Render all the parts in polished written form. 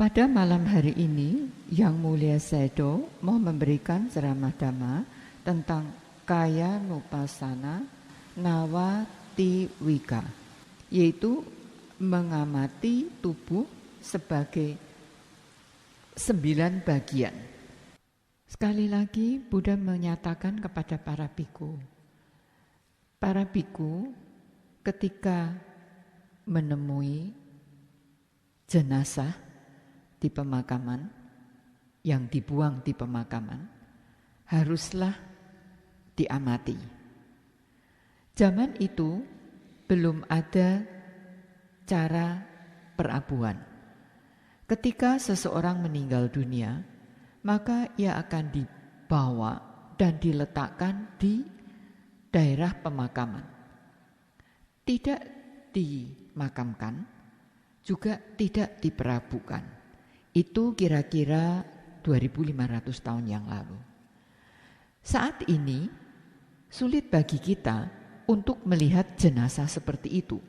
Pada malam hari ini, Yang Mulia Sedo mau memberikan ceramah dhamma tentang Kaya Nupasana Nawatiwika, yaitu mengamati tubuh sebagai 9 bagian. Sekali lagi Buddha menyatakan kepada para biku ketika menemui jenazah di pemakaman, yang dibuang di pemakaman, haruslah diamati. Zaman itu belum ada cara perabuan. Ketika seseorang meninggal dunia, maka ia akan dibawa dan diletakkan di daerah pemakaman. Tidak dimakamkan, juga tidak diperabukan. Itu kira-kira 2500 tahun yang lalu. Saat ini sulit bagi kita untuk melihat jenazah seperti itu.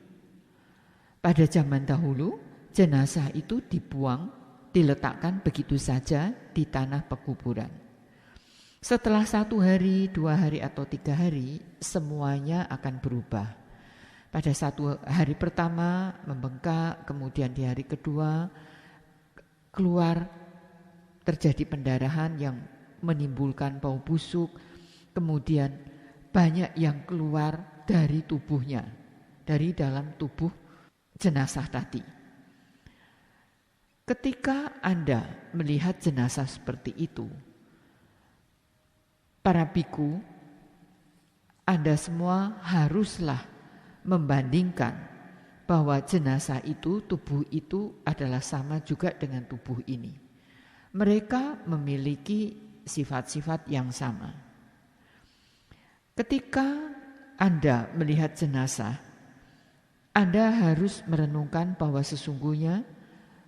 Pada zaman dahulu, jenazah itu dibuang, diletakkan begitu saja di tanah pekuburan. Setelah 1 hari, 2 hari atau 3 hari, semuanya akan berubah. Pada 1 hari pertama membengkak, kemudian di hari kedua keluar, terjadi pendarahan yang menimbulkan bau busuk, kemudian banyak yang keluar dari tubuhnya, dari dalam tubuh jenazah tadi. Ketika Anda melihat jenazah seperti itu, para biku, Anda semua haruslah membandingkan bahwa jenazah itu, tubuh itu adalah sama juga dengan tubuh ini. Mereka memiliki sifat-sifat yang sama. Ketika Anda melihat jenazah, Anda harus merenungkan bahwa sesungguhnya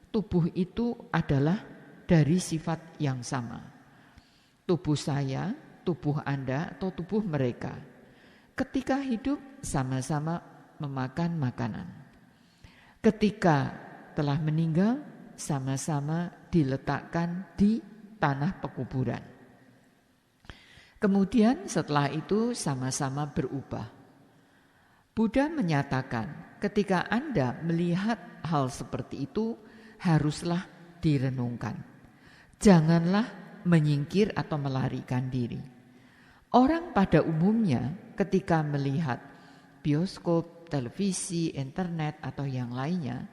tubuh itu adalah dari sifat yang sama. Tubuh saya, tubuh Anda, atau tubuh mereka. Ketika hidup sama-sama memakan makanan. Ketika telah meninggal, sama-sama diletakkan di tanah pekuburan. Kemudian setelah itu sama-sama berubah. Buddha menyatakan ketika Anda melihat hal seperti itu, haruslah direnungkan. Janganlah menyingkir atau melarikan diri. Orang pada umumnya ketika melihat bioskop, televisi, internet, atau yang lainnya,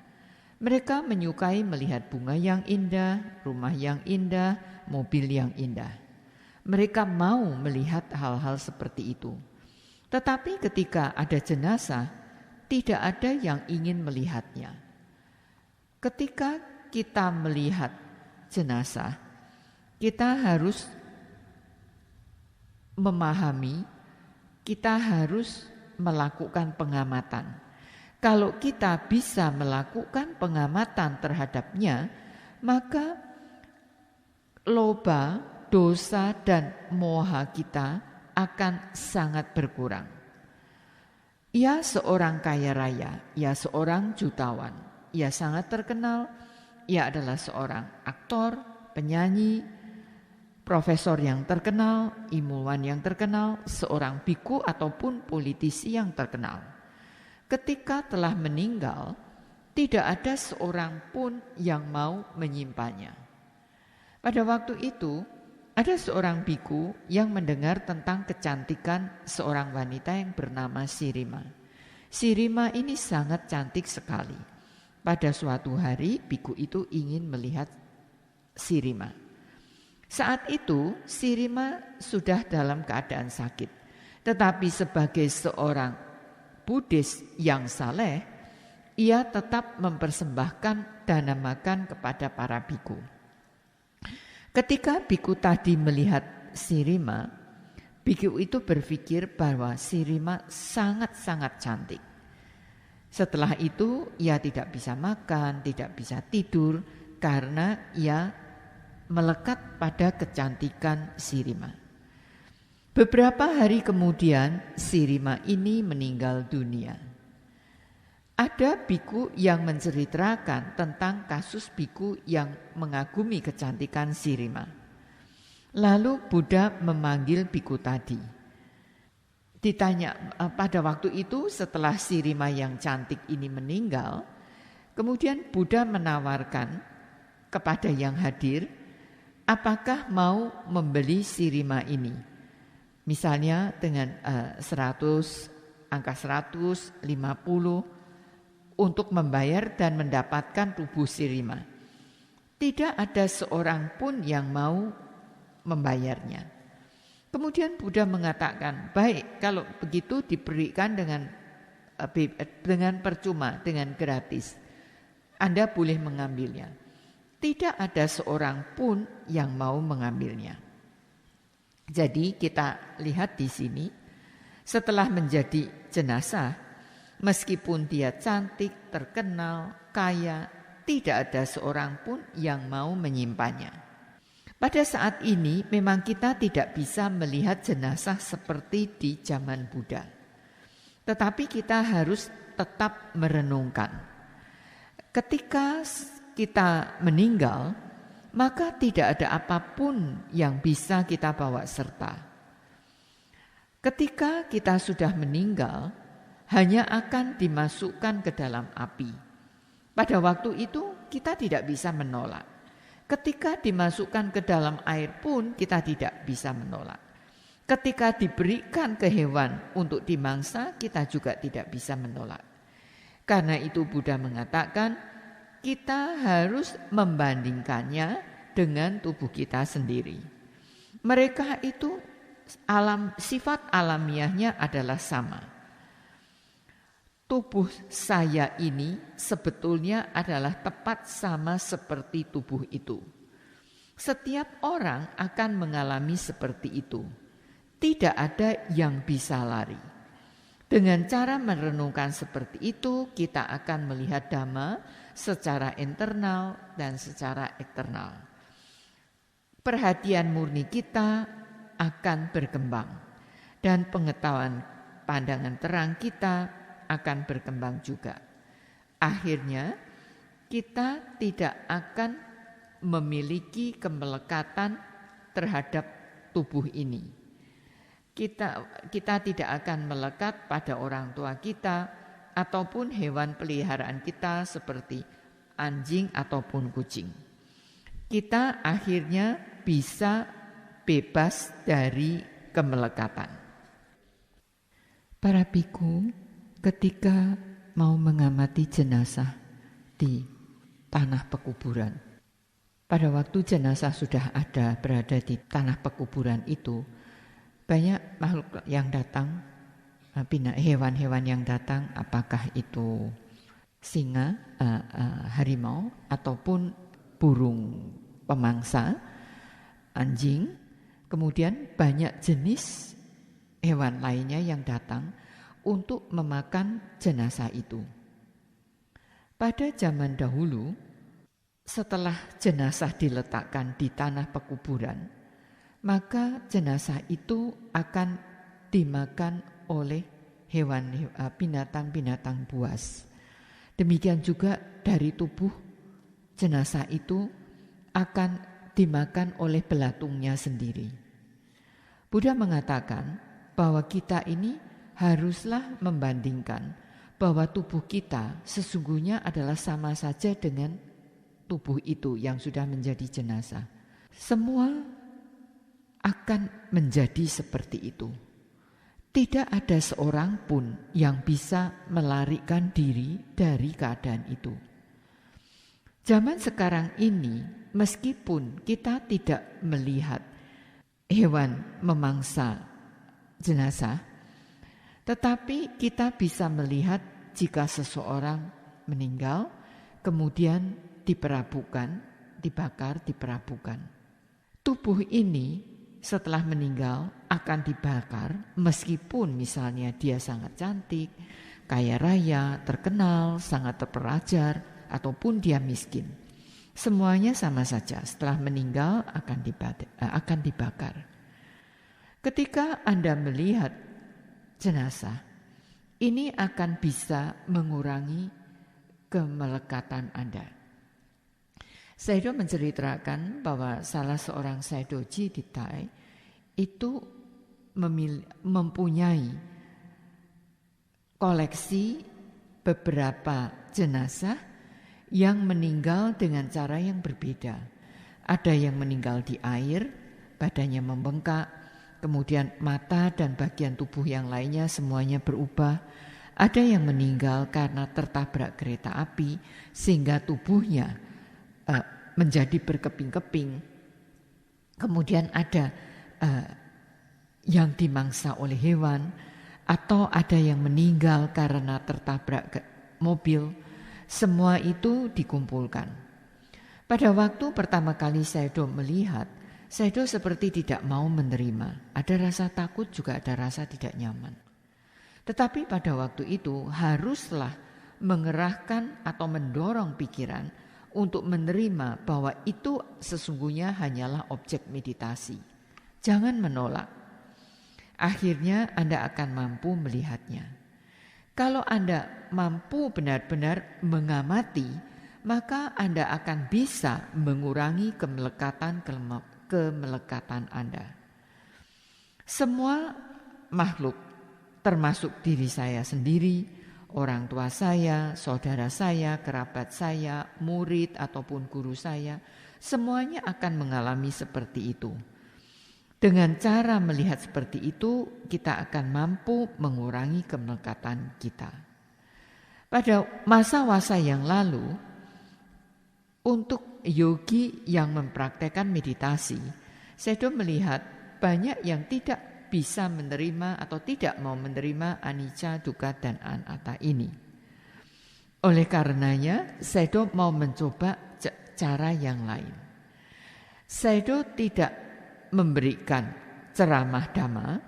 mereka menyukai melihat bunga yang indah, rumah yang indah, mobil yang indah. Mereka mau melihat hal-hal seperti itu. Tetapi ketika ada jenazah, tidak ada yang ingin melihatnya. Ketika kita melihat jenazah, kita harus memahami, kita harus melakukan pengamatan. Kalau kita bisa melakukan pengamatan terhadapnya, maka loba, dosa, dan moha kita akan sangat berkurang. Ia seorang kaya raya, ia seorang jutawan, ia sangat terkenal, ia adalah seorang aktor, penyanyi, profesor yang terkenal, ilmuwan yang terkenal, seorang biku ataupun politisi yang terkenal. Ketika telah meninggal, tidak ada seorang pun yang mau menyimpannya. Pada waktu itu, ada seorang biku yang mendengar tentang kecantikan seorang wanita yang bernama Sirima. Sirima ini sangat cantik sekali. Pada suatu hari, biku itu ingin melihat Sirima. Saat itu Sirima sudah dalam keadaan sakit. Tetapi sebagai seorang Buddhis yang saleh, ia tetap mempersembahkan dana makan kepada para biku. Ketika biku tadi melihat Sirima, biku itu berpikir bahwa Sirima sangat-sangat cantik. Setelah itu ia tidak bisa makan, tidak bisa tidur karena ia melekat pada kecantikan Sirima. Beberapa hari kemudian Sirima ini meninggal dunia. Ada biku yang menceritakan tentang kasus biku yang mengagumi kecantikan Sirima. Lalu Buddha memanggil biku tadi. Ditanya, pada waktu itu setelah Sirima yang cantik ini meninggal, kemudian Buddha menawarkan kepada yang hadir, apakah mau membeli Sirima ini? Misalnya dengan 100, angka 100, 50, untuk membayar dan mendapatkan tubuh Sirima. Tidak ada seorang pun yang mau membayarnya. Kemudian Buddha mengatakan, baik kalau begitu diberikan dengan percuma, dengan gratis. Anda boleh mengambilnya. Tidak ada seorang pun yang mau mengambilnya. Jadi kita lihat di sini, setelah menjadi jenazah, meskipun dia cantik, terkenal, kaya, tidak ada seorang pun yang mau menyimpannya. Pada saat ini memang kita tidak bisa melihat jenazah seperti di zaman Buddha. Tetapi kita harus tetap merenungkan. Ketika kita meninggal, maka tidak ada apapun yang bisa kita bawa serta. Ketika kita sudah meninggal, hanya akan dimasukkan ke dalam api. Pada waktu itu kita tidak bisa menolak. Ketika dimasukkan ke dalam air pun kita tidak bisa menolak. Ketika diberikan ke hewan untuk dimangsa, kita juga tidak bisa menolak. Karena itu Buddha mengatakan kita harus membandingkannya dengan tubuh kita sendiri. Mereka itu sifat alamiahnya adalah sama. Tubuh saya ini sebetulnya adalah tepat sama seperti tubuh itu. Setiap orang akan mengalami seperti itu. Tidak ada yang bisa lari. Dengan cara merenungkan seperti itu, kita akan melihat Dhamma secara internal dan secara eksternal. Perhatian murni kita akan berkembang dan pengetahuan pandangan terang kita akan berkembang juga. Akhirnya kita tidak akan memiliki kemelekatan terhadap tubuh ini. Kita tidak akan melekat pada orang tua kita ataupun hewan peliharaan kita seperti anjing ataupun kucing. Kita akhirnya bisa bebas dari kemelekatan. Para biku ketika mau mengamati jenazah di tanah pekuburan. Pada waktu jenazah sudah berada di tanah pekuburan itu, banyak makhluk yang datang, hewan-hewan yang datang, apakah itu singa, harimau, ataupun burung pemangsa, anjing, kemudian banyak jenis hewan lainnya yang datang untuk memakan jenazah itu. Pada zaman dahulu, setelah jenazah diletakkan di tanah pekuburan, maka jenazah itu akan dimakan oleh binatang-binatang buas. Demikian juga dari tubuh jenazah itu akan dimakan oleh belatungnya sendiri. Buddha mengatakan bahwa kita ini haruslah membandingkan bahwa tubuh kita sesungguhnya adalah sama saja dengan tubuh itu yang sudah menjadi jenazah. Semua akan menjadi seperti itu. Tidak ada seorang pun yang bisa melarikan diri dari keadaan itu. Zaman sekarang ini, meskipun kita tidak melihat hewan memangsa jenazah, tetapi kita bisa melihat jika seseorang meninggal, kemudian dibakar, diperabukan. Tubuh ini setelah meninggal akan dibakar meskipun misalnya dia sangat cantik, kaya raya, terkenal, sangat terpelajar, ataupun dia miskin. Semuanya sama saja, setelah meninggal akan dibakar. Ketika Anda melihat jenazah, Ini akan bisa mengurangi kemelekatan Anda. Sayadaw menceritakan bahwa salah seorang Sayadaw-ji di Thai itu mempunyai koleksi beberapa jenazah yang meninggal dengan cara yang berbeda. Ada yang meninggal di air, badannya membengkak, kemudian mata dan bagian tubuh yang lainnya semuanya berubah. Ada yang meninggal karena tertabrak kereta api sehingga tubuhnya menjadi berkeping-keping. Kemudian ada yang dimangsa oleh hewan, atau ada yang meninggal karena tertabrak mobil. Semua itu dikumpulkan. Pada waktu pertama kali Sayadaw melihat, Sayadaw seperti tidak mau menerima. Ada rasa takut, juga ada rasa tidak nyaman. Tetapi pada waktu itu haruslah mengerahkan atau mendorong pikiran untuk menerima bahwa itu sesungguhnya hanyalah objek meditasi. Jangan menolak. Akhirnya Anda akan mampu melihatnya. Kalau Anda mampu benar-benar mengamati, maka Anda akan bisa mengurangi kemelekatan Anda. Semua makhluk, termasuk diri saya sendiri, orang tua saya, saudara saya, kerabat saya, murid ataupun guru saya, semuanya akan mengalami seperti itu. Dengan cara melihat seperti itu, kita akan mampu mengurangi kemelekatan kita. Pada masa-masa yang lalu, untuk yogi yang mempraktekkan meditasi, Sayadaw melihat banyak yang tidak bisa menerima atau tidak mau menerima anicca, dukkha, dan anatta ini. Oleh karenanya, Sayadaw mau mencoba cara yang lain. Sayadaw tidak memberikan ceramah dhamma,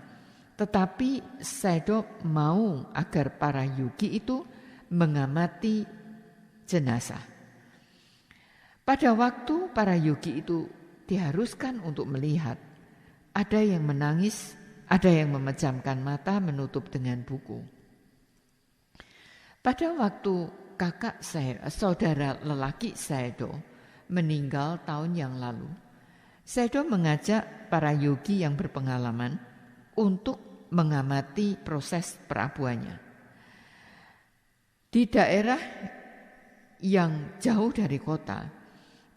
tetapi Sayadaw mau agar para yogi itu mengamati jenazah. Pada waktu para yogi itu diharuskan untuk melihat, ada yang menangis, ada yang memejamkan mata menutup dengan buku. Pada waktu kakak saya, saudara lelaki Sayadaw meninggal tahun yang lalu, Sayadaw mengajak para yogi yang berpengalaman untuk mengamati proses perabuannya. Di daerah yang jauh dari kota,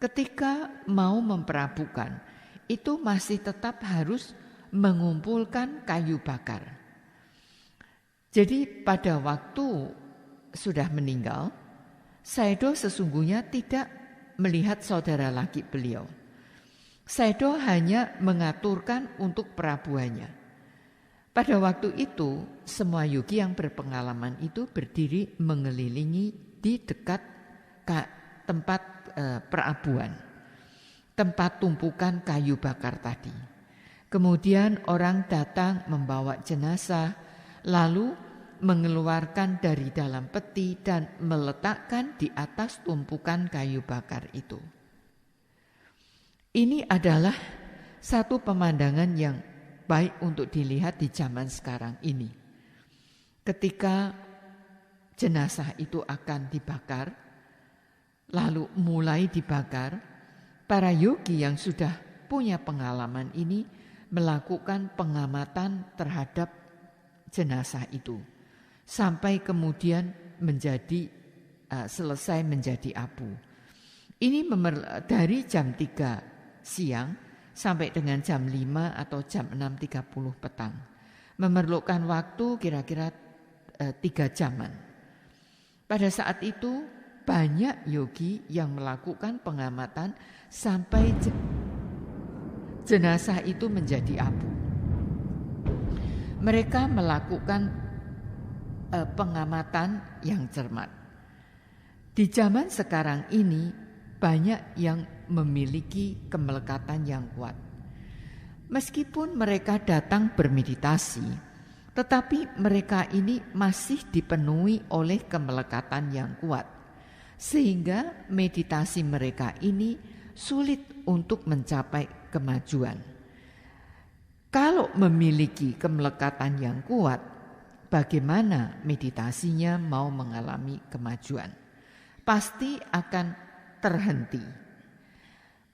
ketika mau memperabukan, itu masih tetap harus mengumpulkan kayu bakar. Jadi pada waktu sudah meninggal, Sayadaw sesungguhnya tidak melihat saudara laki beliau. Sayadaw hanya mengaturkan untuk perabuannya. Pada waktu itu, semua yogi yang berpengalaman itu berdiri mengelilingi di dekat tempat perabuan, tempat tumpukan kayu bakar tadi. Kemudian orang datang membawa jenazah, lalu mengeluarkan dari dalam peti dan meletakkan di atas tumpukan kayu bakar itu. Ini adalah satu pemandangan yang baik untuk dilihat di zaman sekarang ini. Ketika jenazah itu akan dibakar, lalu mulai dibakar, para yogi yang sudah punya pengalaman ini melakukan pengamatan terhadap jenazah itu sampai kemudian selesai menjadi abu. Ini dari jam 3 siang sampai dengan jam 5 atau jam 6.30 petang. Memerlukan waktu kira-kira 3 jaman. Pada saat itu banyak yogi yang melakukan pengamatan sampai jenazah itu menjadi abu. Mereka melakukan pengamatan yang cermat. Di zaman sekarang ini banyak yang memiliki kemelekatan yang kuat. Meskipun mereka datang bermeditasi, tetapi mereka ini masih dipenuhi oleh kemelekatan yang kuat. Sehingga meditasi mereka ini sulit untuk mencapai kemajuan. Kalau memiliki kemelekatan yang kuat, bagaimana meditasinya mau mengalami kemajuan. Pasti akan terhenti.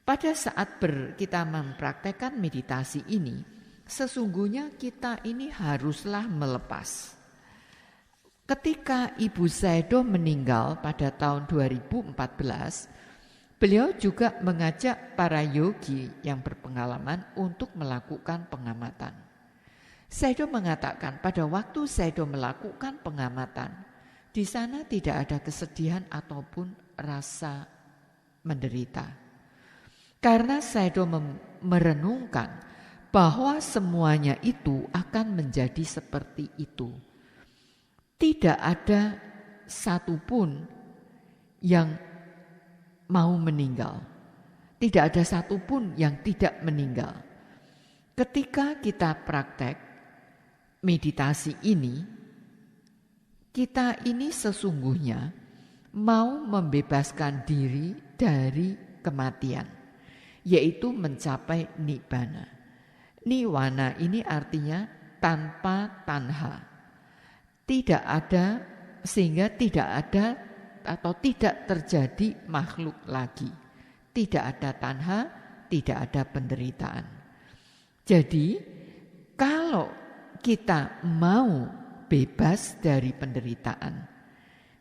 Pada saat kita mempraktekkan meditasi ini, sesungguhnya kita ini haruslah melepas. Ketika Ibu Sayadaw meninggal pada tahun 2014, beliau juga mengajak para yogi yang berpengalaman untuk melakukan pengamatan. Sayadaw mengatakan pada waktu Sayadaw melakukan pengamatan, di sana tidak ada kesedihan ataupun rasa menderita. Karena Sayadaw merenungkan bahwa semuanya itu akan menjadi seperti itu. Tidak ada satupun yang mau meninggal. Tidak ada satupun yang tidak meninggal. Ketika kita praktek meditasi ini, kita ini sesungguhnya mau membebaskan diri dari kematian, yaitu mencapai nibbana. Niwana ini artinya tanpa tanha. Tidak ada, sehingga tidak ada atau tidak terjadi makhluk lagi. Tidak ada tanha, tidak ada penderitaan. Jadi kalau kita mau bebas dari penderitaan,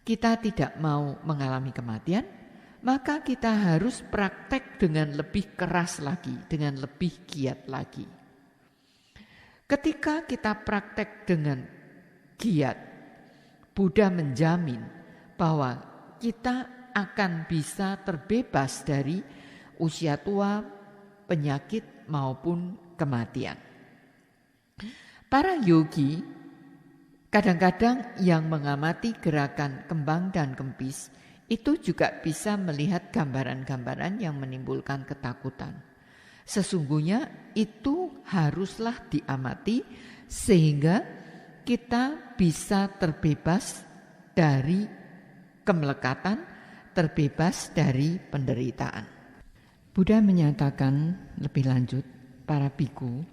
kita tidak mau mengalami kematian, maka kita harus praktek dengan lebih keras lagi, dengan lebih giat lagi. Ketika kita praktek dengan giat, Buddha menjamin bahwa kita akan bisa terbebas dari usia tua, penyakit maupun kematian. Para yogi kadang-kadang yang mengamati gerakan kembang dan kempis itu juga bisa melihat gambaran-gambaran yang menimbulkan ketakutan. Sesungguhnya itu haruslah diamati sehingga kita bisa terbebas dari kemelekatan, terbebas dari penderitaan. Buddha menyatakan lebih lanjut, para biku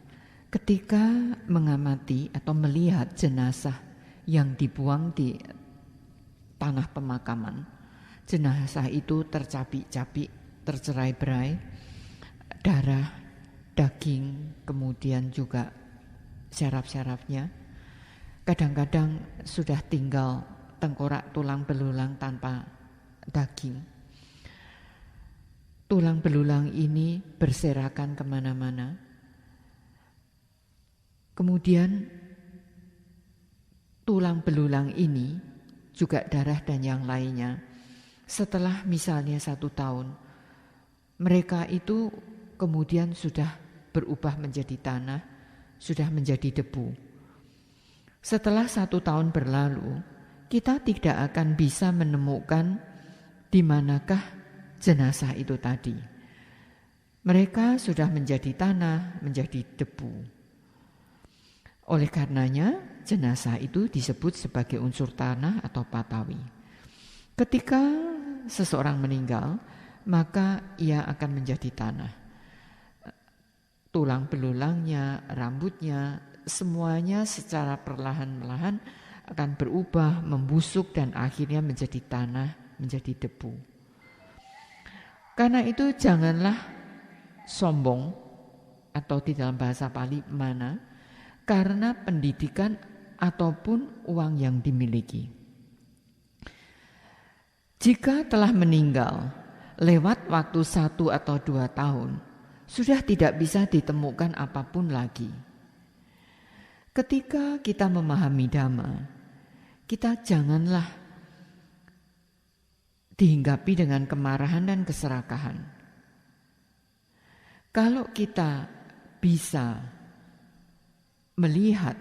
ketika mengamati atau melihat jenazah yang dibuang di tanah pemakaman, jenazah itu tercabik-cabik, tercerai-berai, darah, daging, kemudian juga syaraf-syarafnya. Kadang-kadang sudah tinggal tengkorak tulang belulang tanpa daging. Tulang belulang ini berserakan kemana-mana. Kemudian tulang belulang ini juga darah dan yang lainnya. Setelah misalnya 1 tahun, mereka itu kemudian sudah berubah menjadi tanah, sudah menjadi debu. Setelah 1 tahun berlalu, kita tidak akan bisa menemukan di manakah jenazah itu tadi. Mereka sudah menjadi tanah, menjadi debu. Oleh karenanya, jenazah itu disebut sebagai unsur tanah atau patawi. Ketika seseorang meninggal, maka ia akan menjadi tanah. Tulang belulangnya, rambutnya, semuanya secara perlahan-lahan akan berubah, membusuk dan akhirnya menjadi tanah, menjadi debu. Karena itu janganlah sombong atau di dalam bahasa Pali mana karena pendidikan ataupun uang yang dimiliki. Jika telah meninggal lewat waktu 1 atau 2 tahun, sudah tidak bisa ditemukan apapun lagi. Ketika kita memahami Dhamma, kita janganlah dihinggapi dengan kemarahan dan keserakahan. Kalau kita bisa melihat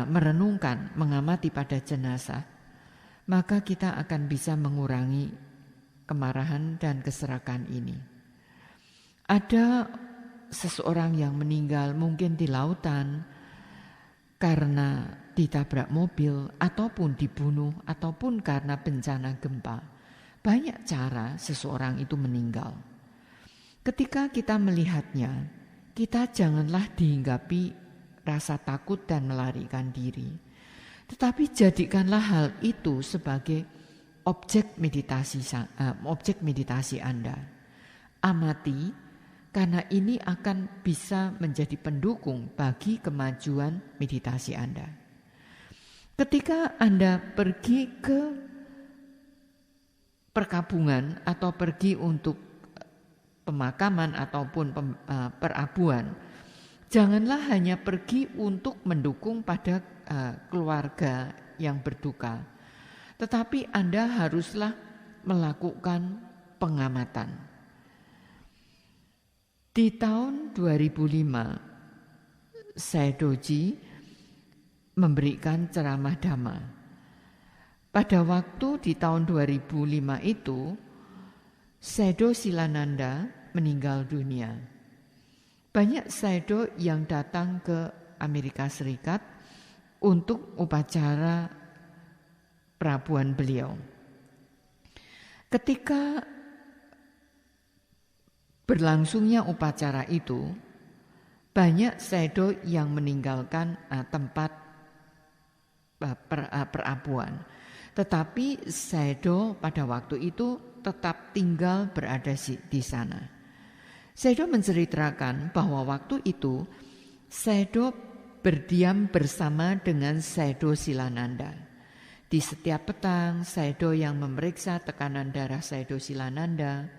merenungkan, mengamati pada jenazah, maka kita akan bisa mengurangi kemarahan dan keserakahan ini. Ada seseorang yang meninggal mungkin di lautan, karena ditabrak mobil, ataupun dibunuh, ataupun karena bencana gempa. Banyak cara seseorang itu meninggal. Ketika kita melihatnya, kita janganlah dihinggapi rasa takut dan melarikan diri. Tetapi jadikanlah hal itu sebagai objek meditasi Anda. Amati, karena ini akan bisa menjadi pendukung bagi kemajuan meditasi Anda. Ketika Anda pergi ke perkabungan atau pergi untuk pemakaman ataupun perabuan, janganlah hanya pergi untuk mendukung pada keluarga yang berduka, tetapi Anda haruslah melakukan pengamatan. Di tahun 2005, Sayadaw memberikan ceramah Dhamma. Pada waktu di tahun 2005 itu, Sayadaw Silananda meninggal dunia. Banyak sayadaw yang datang ke Amerika Serikat untuk upacara perabuan beliau. Ketika berlangsungnya upacara itu, banyak sayadaw yang meninggalkan tempat perabuan. Tetapi sayadaw pada waktu itu tetap tinggal berada di sana. Sayadaw menceritakan bahwa waktu itu sayadaw berdiam bersama dengan Sayadaw Silananda. Di setiap petang, sayadaw yang memeriksa tekanan darah Sayadaw Silananda.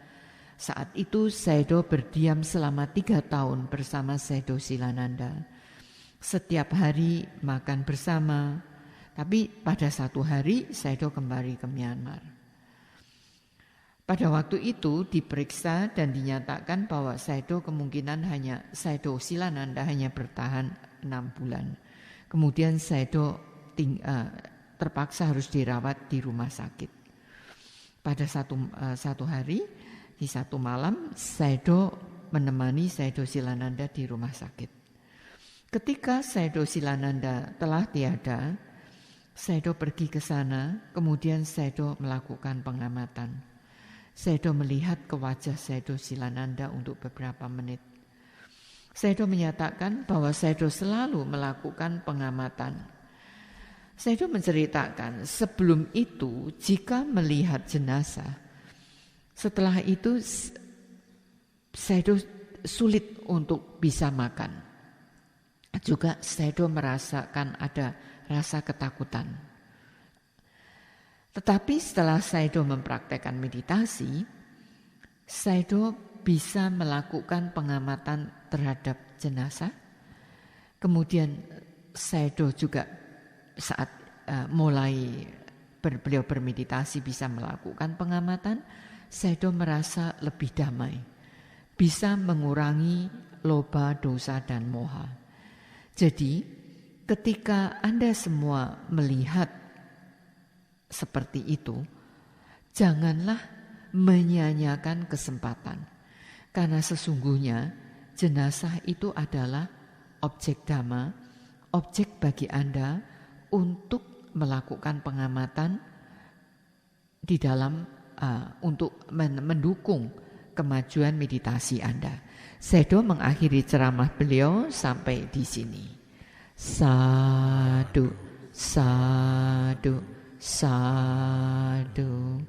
Saat itu sayadaw berdiam selama 3 tahun bersama Sayadaw Silananda. Setiap hari makan bersama, tapi pada satu hari sayadaw kembali ke Myanmar. Pada waktu itu diperiksa dan dinyatakan bahwa sayadaw Sayadaw Silananda hanya bertahan 6 bulan. Kemudian sayadaw terpaksa harus dirawat di rumah sakit. Pada satu hari, di satu malam, sayadaw menemani Sayadaw Silananda di rumah sakit. Ketika Sayadaw Silananda telah tiada, sayadaw pergi ke sana, kemudian sayadaw melakukan pengamatan. Sayadaw melihat ke wajah Sayadaw Silananda untuk beberapa menit. Sayadaw menyatakan bahwa sayadaw selalu melakukan pengamatan. Sayadaw menceritakan sebelum itu jika melihat jenazah, setelah itu sayadaw sulit untuk bisa makan. Juga sayadaw merasakan ada rasa ketakutan. Tetapi setelah sayadaw mempraktekkan meditasi, sayadaw bisa melakukan pengamatan terhadap jenazah. Kemudian sayadaw juga saat mulai beliau bermeditasi bisa melakukan pengamatan, sayadaw merasa lebih damai, bisa mengurangi loba, dosa, dan moha. Jadi ketika Anda semua melihat seperti itu, janganlah menyia-nyiakan kesempatan. Karena sesungguhnya jenazah itu adalah objek dhamma, objek bagi Anda untuk melakukan pengamatan di dalam untuk mendukung kemajuan meditasi Anda. Sayadaw mengakhiri ceramah beliau sampai di sini. Sadhu, sadhu, sadhu.